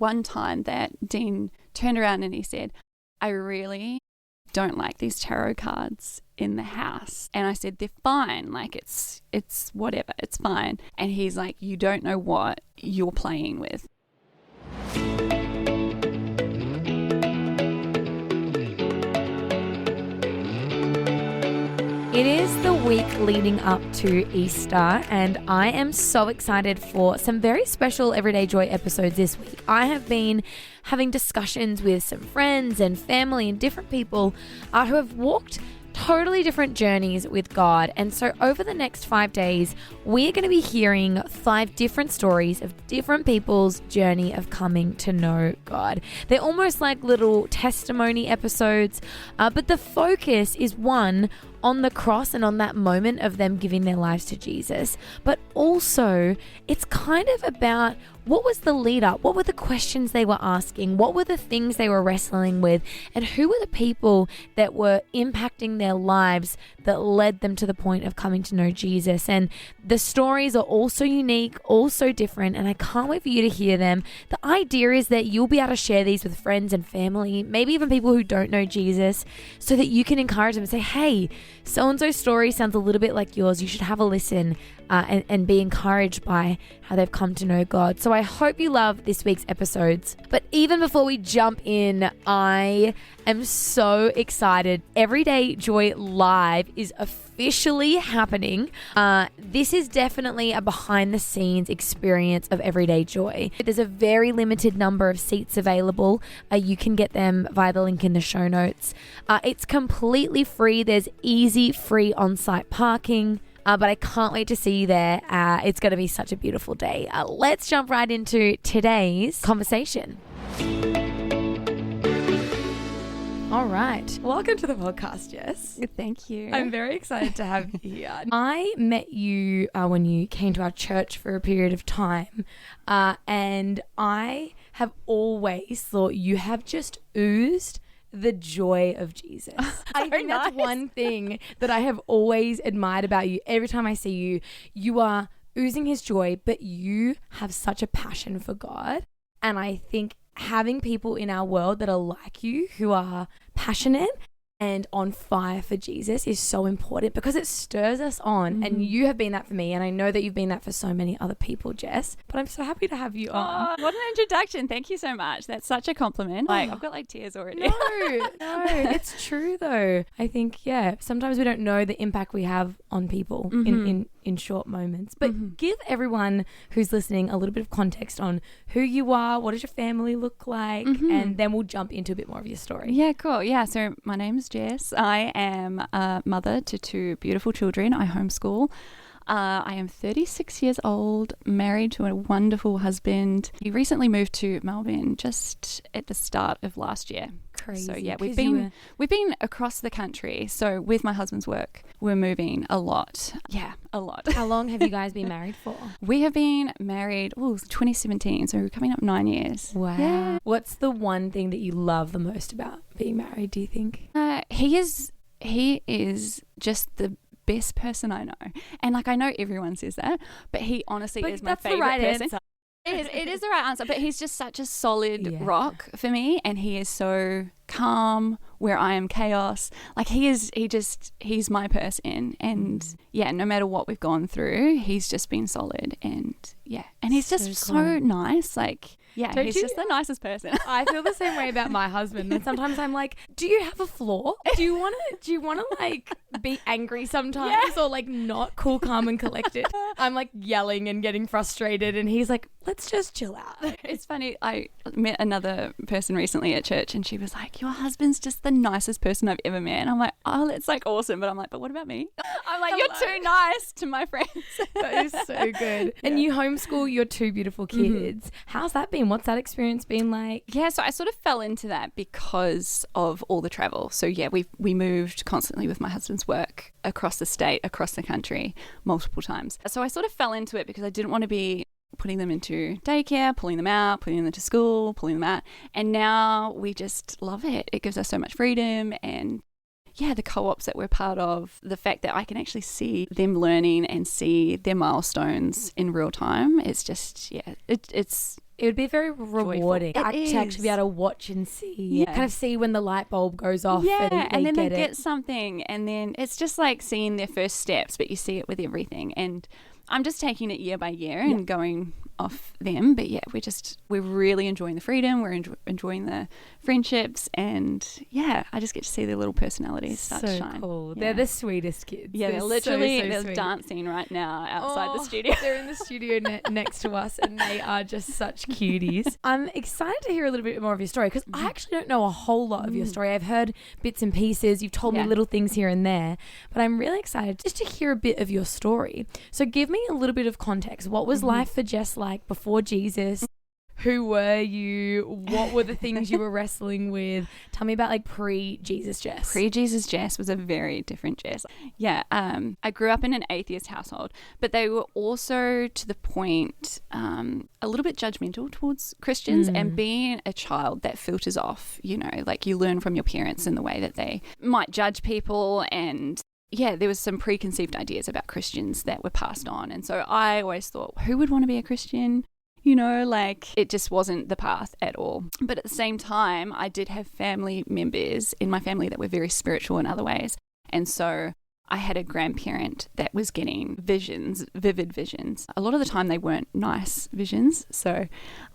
one time that Dean turned around and he said, I really don't like these tarot cards in the house. And I said, they're fine. Like it's whatever, it's fine. And he's like, you don't know what you're playing with. It is the week leading up to Easter, and I am so excited for some very special Everyday Joy episodes this week. I have been having discussions with some friends and family and different people who have walked totally different journeys with God. And so over the next 5 days, we're going to be hearing 5 different stories of different people's journey of coming to know God. They're almost like little testimony episodes, but the focus is one on the cross and on that moment of them giving their lives to Jesus. But also, it's kind of about what was the lead up? What were the questions they were asking? What were the things they were wrestling with? And who were the people that were impacting their lives that led them to the point of coming to know Jesus? And the stories are all so unique, all so different, and I can't wait for you to hear them. The idea is that you'll be able to share these with friends and family, maybe even people who don't know Jesus, so that you can encourage them and say, hey, so-and-so's story sounds a little bit like yours. You should have a listen and be encouraged by how they've come to know God. So I hope you love this week's episodes. But even before we jump in, I am so excited. Everyday Joy Live is officially happening. This is definitely a behind-the-scenes experience of Everyday Joy. There's a very limited number of seats available. You can get them via the link in the show notes. It's completely free. There's easy, free on-site parking. But I can't wait to see you there. It's going to be such a beautiful day. Let's jump right into today's conversation. All right. Welcome to the podcast, Jess. Thank you. I'm very excited to have you here. I met you when you came to our church for a period of time. And I have always thought you have just oozed the joy of Jesus. I think that's one thing that I have always admired about you. Every time I see you, you are oozing his joy, but you have such a passion for God. And I think having people in our world that are like you, who are passionate and on fire for Jesus, is so important because it stirs us on. And you have been that for me, and I know that you've been that for so many other people, Jess. But I'm so happy to have you on. What an introduction. Thank you so much. That's such a compliment. I've got tears already. No, it's true though. I think, sometimes we don't know the impact we have on people in short moments. But give everyone who's listening a little bit of context on who you are, what does your family look like, and then we'll jump into a bit more of your story. Yeah, cool. Yeah, so my name's Jess. I am a mother to 2 beautiful children. I homeschool. I am 36 years old, married to a wonderful husband. He recently moved to Melbourne just at the start of last year. Crazy. So yeah, we've been across the country. So with my husband's work, we're moving a lot. Yeah, a lot. How long have you guys been married for? We have been married 2017, so we're coming up 9 years. Wow. Yeah. What's the one thing that you love the most about being married, do you think? He is just the best person I know. And I know everyone says that, but he honestly is my favorite person. Answer. It is the right answer, but he's just such a solid rock for me, and he is so calm where I am chaos. He's my person, and no matter what we've gone through, he's just been solid, and he's just so nice. He's just the nicest person. I feel the same way about my husband. And sometimes I'm like, do you have a flaw? Do you want to be angry sometimes or not cool, calm and collected? I'm yelling and getting frustrated, and he's like, let's just chill out. It's funny. I met another person recently at church, and she was like, your husband's just the nicest person I've ever met. And I'm like, oh, that's awesome. But I'm like, but what about me? I'm like, you're too nice to my friends. That is so good. And you homeschool your 2 beautiful kids. How's that been? What's that experience been like? Yeah, so I sort of fell into that because of all the travel. So we moved constantly with my husband's work across the state, across the country, multiple times. So I sort of fell into it because I didn't want to be putting them into daycare, pulling them out, putting them into school, pulling them out. And now we just love it. It gives us so much freedom, and the co-ops that we're part of, the fact that I can actually see them learning and see their milestones in real time, it's just, it's It would be very rewarding to actually be able to watch and see, kind of see when the light bulb goes off. Yeah, and then they get get something, and then it's just like seeing their first steps, but you see it with everything. And I'm just taking it year by year and going off them. But yeah, we're really enjoying the freedom. We're enjoying the friendships, and yeah, I just get to see their little personalities start to shine. Cool. Yeah. They're the sweetest kids. Yeah, they're literally they're dancing right now outside the studio. They're in the studio next to us, and they are just such cuties. I'm excited to hear a little bit more of your story because I actually don't know a whole lot of your story. I've heard bits and pieces. You've told me little things here and there, but I'm really excited just to hear a bit of your story. So give me a little bit of context. What was life for Jess like before Jesus? Who were you? What were the things you were wrestling with? Tell me about like pre-Jesus Jess. Pre-Jesus Jess was a very different Jess. Yeah, I grew up in an atheist household, but they were also to the point a little bit judgmental towards Christians. And being a child, that filters off, like you learn from your parents in the way that they might judge people. And yeah, there was some preconceived ideas about Christians that were passed on. And so I always thought, who would want to be a Christian? Like it just wasn't the path at all. But at the same time, I did have family members in my family that were very spiritual in other ways. And so I had a grandparent that was getting visions, vivid visions. A lot of the time they weren't nice visions. So,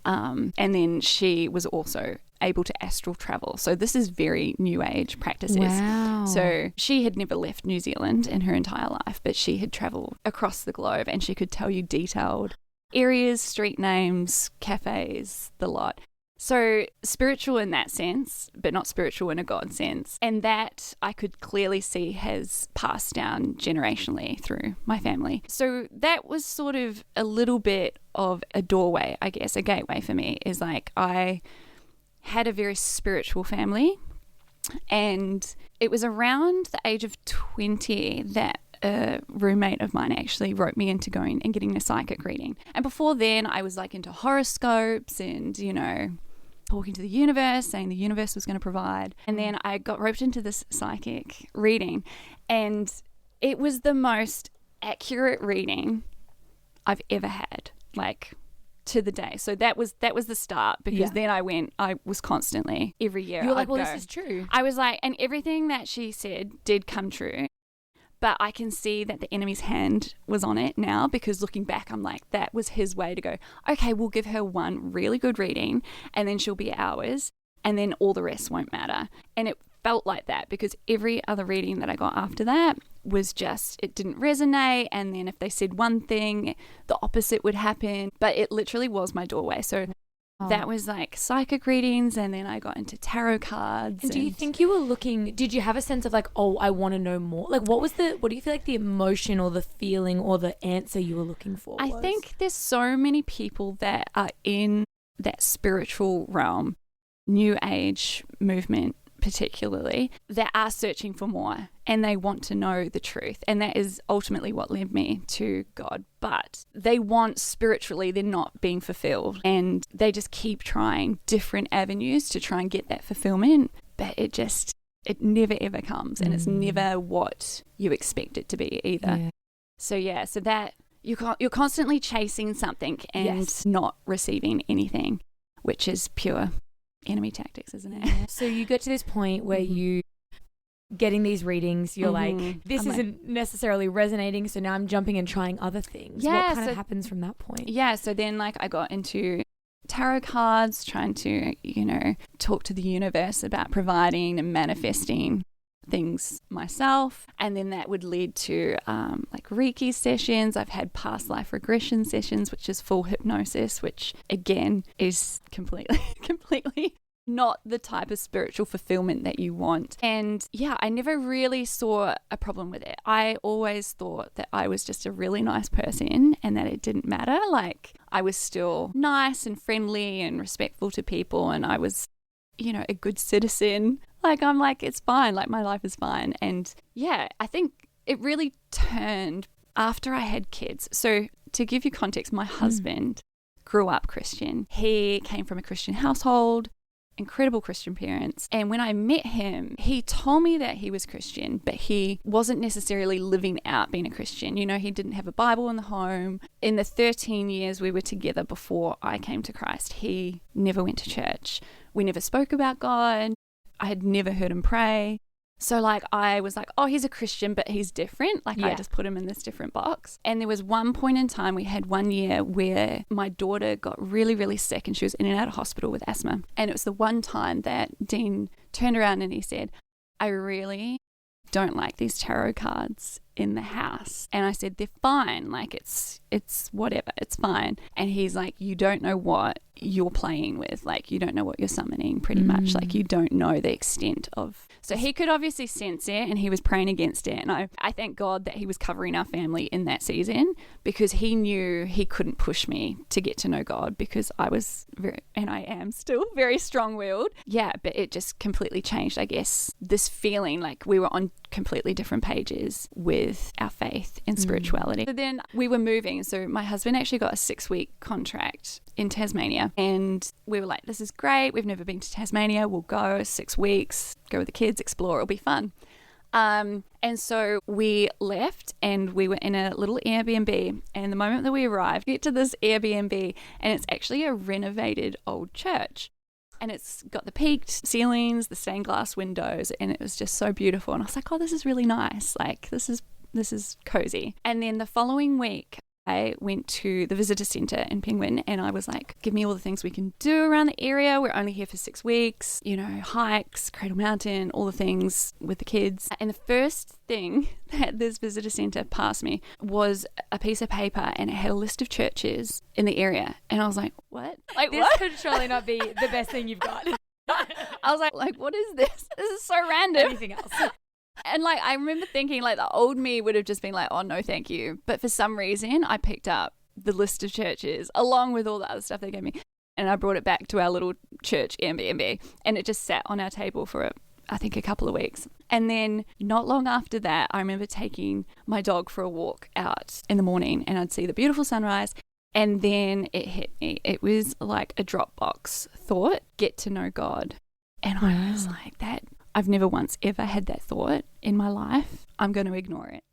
and then she was also able to astral travel. So this is very new age practices. Wow. So she had never left New Zealand in her entire life, but she had traveled across the globe and she could tell you detailed areas, street names, cafes, the lot. So spiritual in that sense, but not spiritual in a God sense. And that I could clearly see has passed down generationally through my family. So that was sort of a little bit of a doorway, I guess, a gateway for me, is like I had a very spiritual family. And it was around the age of 20 that a roommate of mine actually wrote me into going and getting a psychic reading. And before then, I was like into horoscopes and, talking to the universe, saying the universe was going to provide. And then I got roped into this psychic reading, and it was the most accurate reading I've ever had, like to the day. So that was the start, because then I was constantly every year. You were like, well, this is true. I was like, and everything that she said did come true. But I can see that the enemy's hand was on it now, because looking back, I'm like, that was his way to go, okay, we'll give her one really good reading and then she'll be ours and then all the rest won't matter. And it felt like that, because every other reading that I got after that was just, it didn't resonate. And then if they said one thing, the opposite would happen. But it literally was my doorway. So that was like psychic readings, and then I got into tarot cards. And do you think you were looking, did you have a sense of like, oh, I want to know more? Like what do you feel like the emotion or the feeling or the answer you were looking for was? I think there's so many people that are in that spiritual realm, new age movement particularly, that are searching for more and they want to know the truth. And that is ultimately what led me to God. But they want spiritually, they're not being fulfilled, and they just keep trying different avenues to try and get that fulfillment. But it never ever comes, and it's never what you expect it to be either. Yeah. So that you're constantly chasing something and not receiving anything, which is pure enemy tactics, isn't it? So you get to this point where you getting these readings, you're like, this isn't necessarily resonating, so now I'm jumping and trying other things. What kind of happens from that point? Yeah, so then like I got into tarot cards, trying to, talk to the universe about providing and manifesting things myself. And then that would lead to like Reiki sessions. I've had past life regression sessions, which is full hypnosis, which again is completely not the type of spiritual fulfillment that you want. And yeah, I never really saw a problem with it. I always thought that I was just a really nice person and that it didn't matter. Like I was still nice and friendly and respectful to people, and I was, a good citizen. Like I'm like, it's fine. Like my life is fine. And yeah, I think it really turned after I had kids. So to give you context, my husband grew up Christian. He came from a Christian household. incredible Christian parents. And when I met him, he told me that he was Christian, but he wasn't necessarily living out being a Christian. You know, he didn't have a Bible in the home. In the 13 years we were together before I came to Christ, he never went to church. We never spoke about God. I had never heard him pray. So like I was like, oh, he's a Christian, but he's different. Like I just put him in this different box. And there was one point in time, we had one year where my daughter got really, really sick and she was in and out of hospital with asthma. And it was the one time that Dean turned around and he said, I really don't like these tarot cards in the house. And I said, they're fine. Like it's whatever, it's fine. And he's like, you don't know what you're playing with. Like you don't know what you're summoning pretty much. Like you don't know the extent of. So he could obviously sense it and he was praying against it. And I thank God that he was covering our family in that season because he knew he couldn't push me to get to know God because I was and I am still very strong-willed. Yeah, but it just completely changed, I guess, this feeling like we were on completely different pages with our faith and spirituality. So then we were moving. So my husband actually got a 6-week contract in Tasmania and we were like, this is great. We've never been to Tasmania. We'll go 6 weeks, go with the kids, explore. It'll be fun. And so we left and we were in a little Airbnb. And the moment that we arrived, we get to this Airbnb and it's actually a renovated old church. And it's got the peaked ceilings, the stained glass windows, and it was just so beautiful. And I was like, oh, this is really nice. Like, this is cozy. And then the following week, I went to the visitor centre in Penguin and I was like, give me all the things we can do around the area. We're only here for 6 weeks, you know, hikes, Cradle Mountain, all the things with the kids. And the first thing that this visitor centre passed me was a piece of paper and it had a list of churches in the area. And I was like, what? Like, this what? could surely not be the best thing you've got. I was like, what is this? This is so random. Anything else? And like, I remember thinking like the old me would have just been like, oh no, thank you. But for some reason I picked up the list of churches along with all the other stuff they gave me. And I brought it back to our little church Airbnb and it just sat on our table for I think a couple of weeks. And then not long after that, I remember taking my dog for a walk out in the morning and I'd see the beautiful sunrise. And then it hit me. It was like a Dropbox thought, get to know God. And I was like, that I've never once ever had that thought in my life. I'm going to ignore it.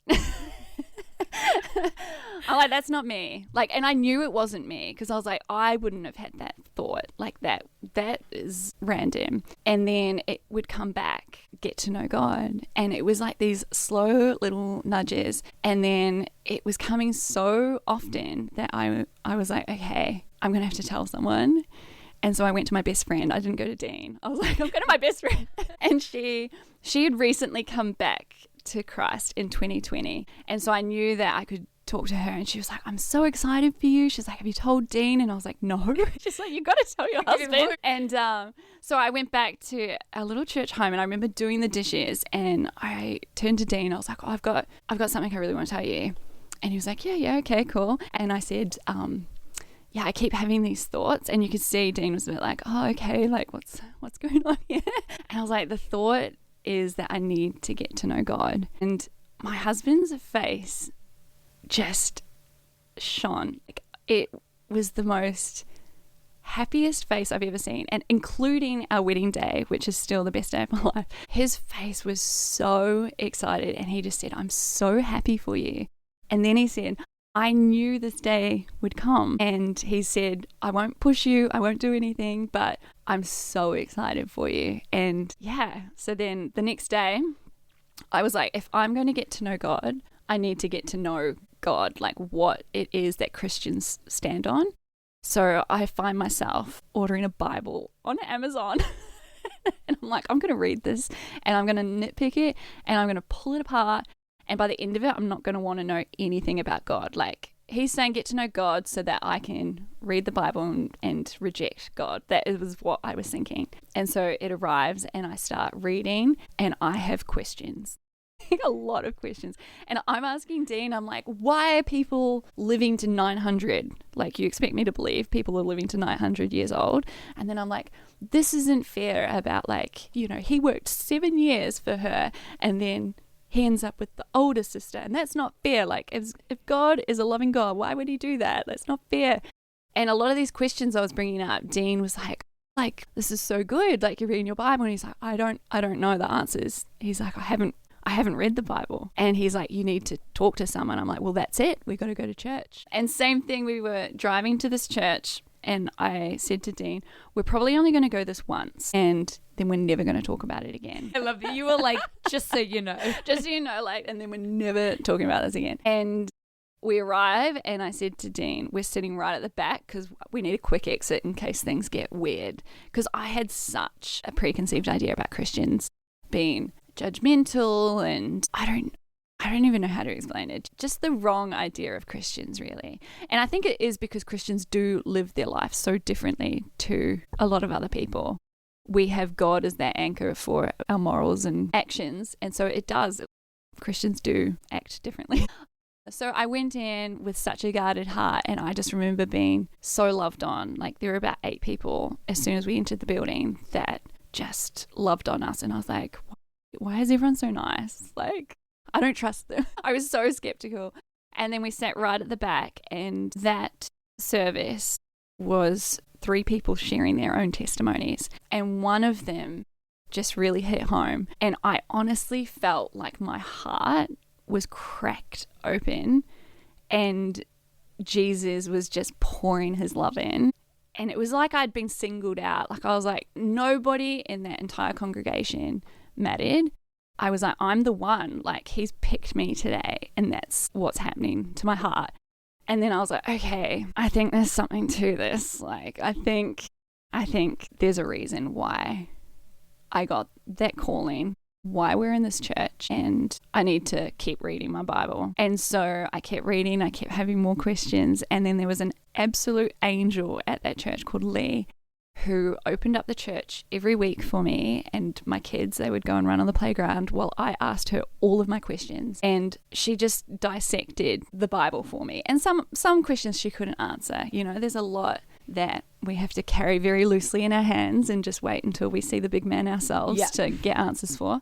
I'm like, that's not me. Like, and I knew it wasn't me because I was like, I wouldn't have had that thought like that. That is random. And then it would come back, get to know God. And it was like these slow little nudges. And then it was coming so often that I was like, okay, I'm going to have to tell someone. And so I went to my best friend. I didn't go to Dean. I was like, I'm going to my best friend. And she had recently come back to Christ in 2020. And so I knew that I could talk to her and she was like, I'm so excited for you. She's like, have you told Dean? And I was like, no. She's like, you got to tell your husband. And so I went back to our little church home and I remember doing the dishes and I turned to Dean. I was like, oh, I've got something I really want to tell you. And he was like, yeah, okay, cool. And I said, yeah, I keep having these thoughts. And you could see Dean was a bit like, oh, okay, like what's going on here? And I was like, the thought is that I need to get to know God. And my husband's face just shone. Like, it was the most happiest face I've ever seen, and including our wedding day, which is still the best day of my life. His face was so excited and he just said, I'm so happy for you. And then he said, I knew this day would come. And he said, I won't push you, I won't do anything, but I'm so excited for you. And yeah, so then the next day I was like, if I'm going to get to know God, I need to get to know God, like what it is that Christians stand on. So I find myself ordering a Bible on Amazon. And I'm like, I'm going to read this and I'm going to nitpick it and I'm going to pull it apart. And by the end of it, I'm not going to want to know anything about God. Like, he's saying get to know God so that I can read the Bible and reject God. That was what I was thinking. And so it arrives and I start reading and I have questions. A lot of questions. And I'm asking Dean, I'm like, why are people living to 900? Like, you expect me to believe people are living to 900 years old. And then I'm like, this isn't fair about, like, you know, he worked 7 years for her and then he ends up with the older sister, and that's not fair. Like, if God is a loving God, why would he do that? That's not fair. And a lot of these questions I was bringing up, Dean was like, like, this is so good. Like, you're reading your Bible. And he's like, I don't know the answers. He's like, I haven't read the Bible. And he's like, you need to talk to someone. I'm like, well, that's it. We got to go to church. And same thing, we were driving to this church and I said to Dean, we're probably only going to go this once and then we're never going to talk about it again. I love that you were like, just so you know. Just so you know, like, and then we're never talking about this again. And we arrive and I said to Dean, we're sitting right at the back because we need a quick exit in case things get weird. Because I had such a preconceived idea about Christians being judgmental and I don't even know how to explain it. Just the wrong idea of Christians, really. And I think it is because Christians do live their life so differently to a lot of other people. We have God as that anchor for our morals and actions. And so it does. Christians do act differently. So I went in with such a guarded heart and I just remember being so loved on. Like there were about 8 people as soon as we entered the building that just loved on us. And I was like, why is everyone so nice? Like, I don't trust them. I was so skeptical. And then we sat right at the back and that service was 3 people sharing their own testimonies. And one of them just really hit home. And I honestly felt like my heart was cracked open and Jesus was just pouring his love in. And it was like I'd been singled out. Like I was like, nobody in that entire congregation mattered. I was like, I'm the one. Like he's picked me today and that's what's happening to my heart. And then I was like, okay, I think there's something to this. Like I think there's a reason why I got that calling, why we're in this church, and I need to keep reading my Bible. And so I kept reading, I kept having more questions, and then there was an absolute angel at that church called Lee who opened up the church every week for me and my kids. They would go and run on the playground while I asked her all of my questions, and she just dissected the Bible for me. And some questions she couldn't answer. You know, there's a lot that we have to carry very loosely in our hands and just wait until we see the big man ourselves to get answers for.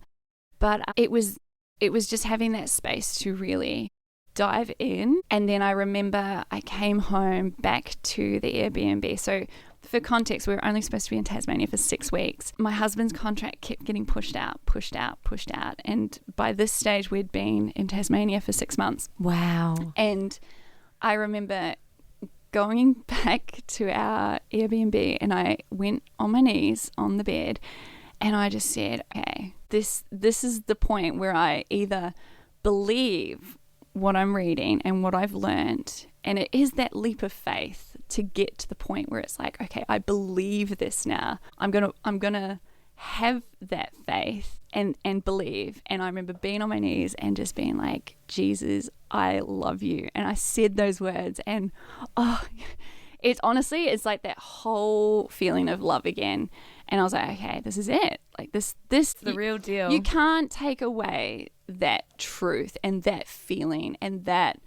But it was just having that space to really dive in. And then I remember I came home back to the Airbnb. So for context, we were only supposed to be in Tasmania for 6 weeks. My husband's contract kept getting pushed out. And by this stage, we'd been in Tasmania for 6 months. Wow. And I remember going back to our Airbnb and I went on my knees on the bed and I just said, okay, this is the point where I either believe what I'm reading and what I've learned, and it is that leap of faith to get to the point where it's like, okay, I believe this now. I'm gonna have that faith and believe. And I remember being on my knees and just being like, Jesus, I love you. And I said those words and it's like that whole feeling of love again. And I was like, okay, this is it. Like this the real deal. You can't take away that truth and that feeling and that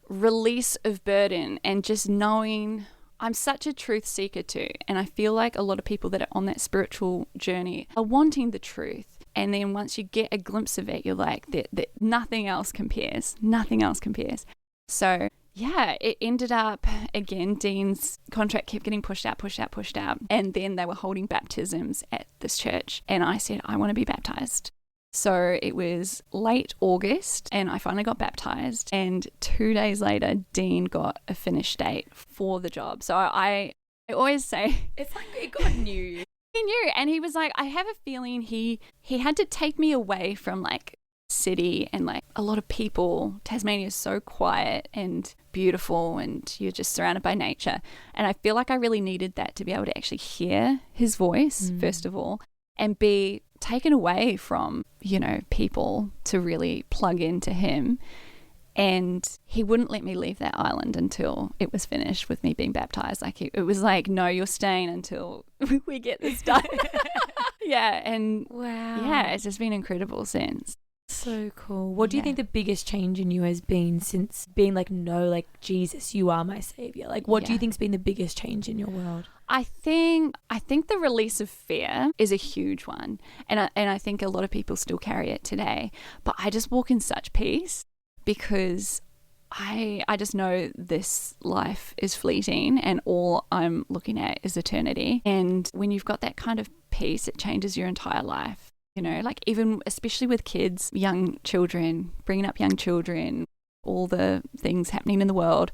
release of burden and just knowing. I'm such a truth seeker too. And I feel like a lot of people that are on that spiritual journey are wanting the truth. And then once you get a glimpse of it, you're like, that nothing else compares. Nothing else compares. So yeah, it ended up, again, Dean's contract kept getting pushed out. And then they were holding baptisms at this church. And I said, I want to be baptized. So it was late August and I finally got baptized. And 2 days later, Dean got a finish date for the job. So I always say, it's like it got new. He knew. And he was like, I have a feeling he had to take me away from like city and like a lot of people. Tasmania is so quiet and beautiful and you're just surrounded by nature. And I feel like I really needed that to be able to actually hear his voice, first of all, and be taken away from, you know, people to really plug into him. And he wouldn't let me leave that island until it was finished with me being baptized. Like it was like, no, you're staying until we get this done. Yeah. And wow. Yeah, it's just been incredible since. So cool. What do you think the biggest change in you has been since being like, no, like Jesus, you are my savior? Like what do you think's been the biggest change in your world? I think the release of fear is a huge one. And I think a lot of people still carry it today. But I just walk in such peace because I just know this life is fleeting and all I'm looking at is eternity. And when you've got that kind of peace, it changes your entire life. You know, like even especially with kids, young children, bringing up young children, all the things happening in the world.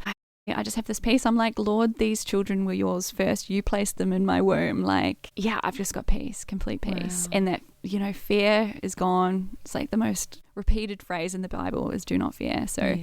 I just have this peace. I'm like, Lord, these children were yours first. You placed them in my womb. Like, yeah, I've just got peace, complete peace. Wow. And that, you know, fear is gone. It's like the most repeated phrase in the Bible is do not fear. So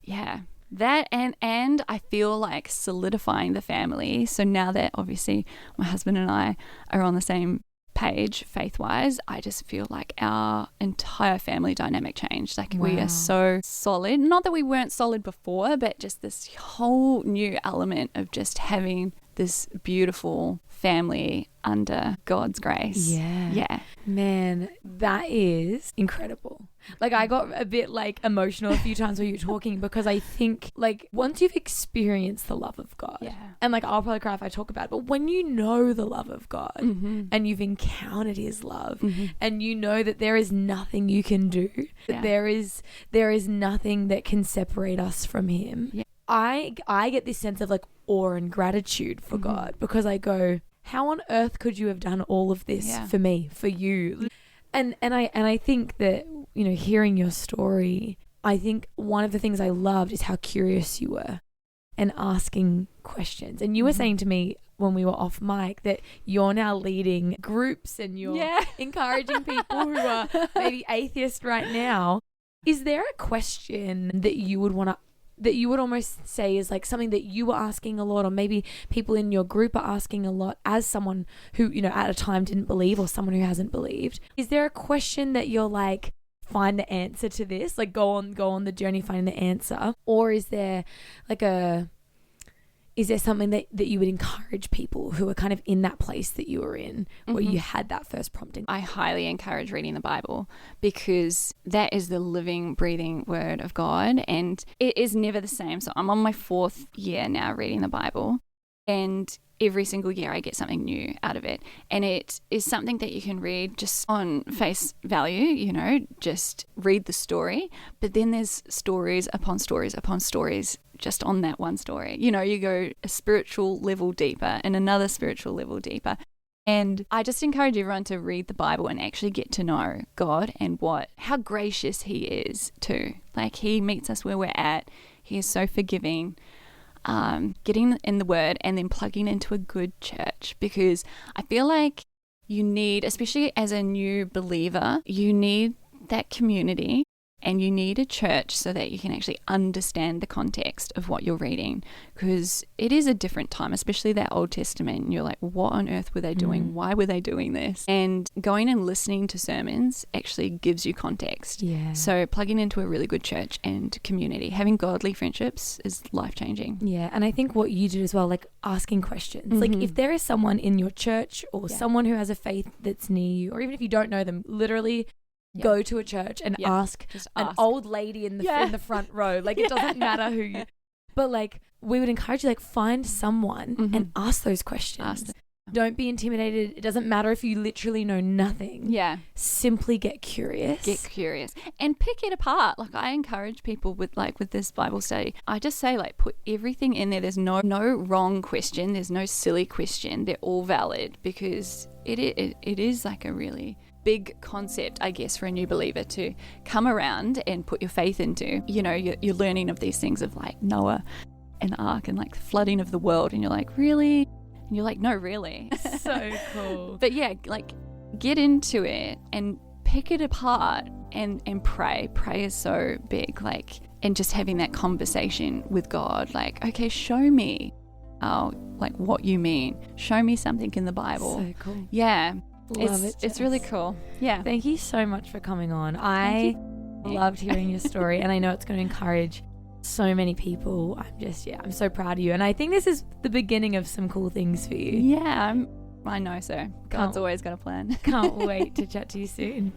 yeah, that and I feel like solidifying the family. So now that obviously my husband and I are on the same page faith-wise, I just feel like our entire family dynamic changed. Like we are so solid. Not that we weren't solid before, but just this whole new element of just having this beautiful family under God's grace. Yeah. Man, that is incredible. Like I got a bit like emotional a few times when you were talking, because I think like once you've experienced the love of God, and like I'll probably cry if I talk about it, but when you know the love of God and you've encountered his love and you know that there is nothing you can do, that there is nothing that can separate us from him. I get this sense of like awe and gratitude for God, because I go, how on earth could you have done all of this for me, for you? And I think that, you know, hearing your story, I think one of the things I loved is how curious you were and asking questions. And you were saying to me when we were off mic that you're now leading groups and you're encouraging people who are maybe atheist right now. Is there a question that you would want to, that you would almost say is like something that you were asking a lot, or maybe people in your group are asking a lot as someone who, you know, at a time didn't believe, or someone who hasn't believed? Is there a question that you're like, find the answer to this, like go on the journey finding the answer? Or is there like is there something that you would encourage people who are kind of in that place that you were in, where you had that first prompting? I highly encourage reading the Bible, because that is the living, breathing word of God, and it is never the same. So I'm on my 4th year now reading the Bible, and every single year I get something new out of it. And it is something that you can read just on face value, you know, just read the story. But then there's stories upon stories upon stories just on that one story. You know, you go a spiritual level deeper and another spiritual level deeper. And I just encourage everyone to read the Bible and actually get to know God and how gracious he is too. Like he meets us where we're at. He is so forgiving. Getting in the word and then plugging into a good church, because I feel like you need, especially as a new believer, you need that community and you need a church so that you can actually understand the context of what you're reading, because it is a different time, especially that Old Testament. And you're like, what on earth were they doing? Why were they doing this? And going and listening to sermons actually gives you context. So plugging into a really good church and community, having godly friendships is life-changing. And I think what you did as well, like asking questions, like if there is someone in your church or someone who has a faith that's near you, or even if you don't know them, literally go to a church and ask an old lady in the front row. Like it doesn't matter who you, but like we would encourage you, like find someone and ask those questions. Don't be intimidated. It doesn't matter if you literally know nothing. Simply get curious. And pick it apart. Like I encourage people with this Bible study, I just say like put everything in there. There's no wrong question. There's no silly question. They're all valid, because it is like a really big concept, I guess, for a new believer to come around and put your faith into. You know, you're learning of these things of like Noah and Ark and like the flooding of the world, and you're like, really? And you're like, no, really. So cool. But yeah, like get into it and pick it apart and pray. Pray is so big, like, and just having that conversation with God, like, okay, show me what you mean. Show me something in the Bible. So cool. Yeah. Love it. It's really cool. Yeah. Thank you so much for coming on. I loved hearing your story, and I know it's going to encourage so many people. I'm so proud of you, and I think this is the beginning of some cool things for you. Yeah, I know so. God's always got a plan. Can't wait to chat to you soon.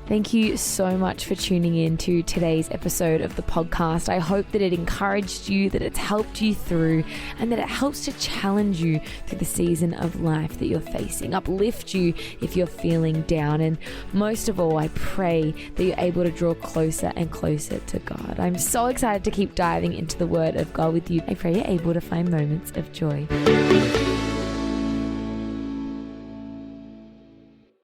Thank you so much for tuning in to today's episode of the podcast. I hope that it encouraged you, that it's helped you through, and that it helps to challenge you through the season of life that you're facing, uplift you if you're feeling down. And most of all, I pray that you're able to draw closer and closer to God. I'm so excited to keep diving into the Word of God with you. I pray you're able to find moments of joy.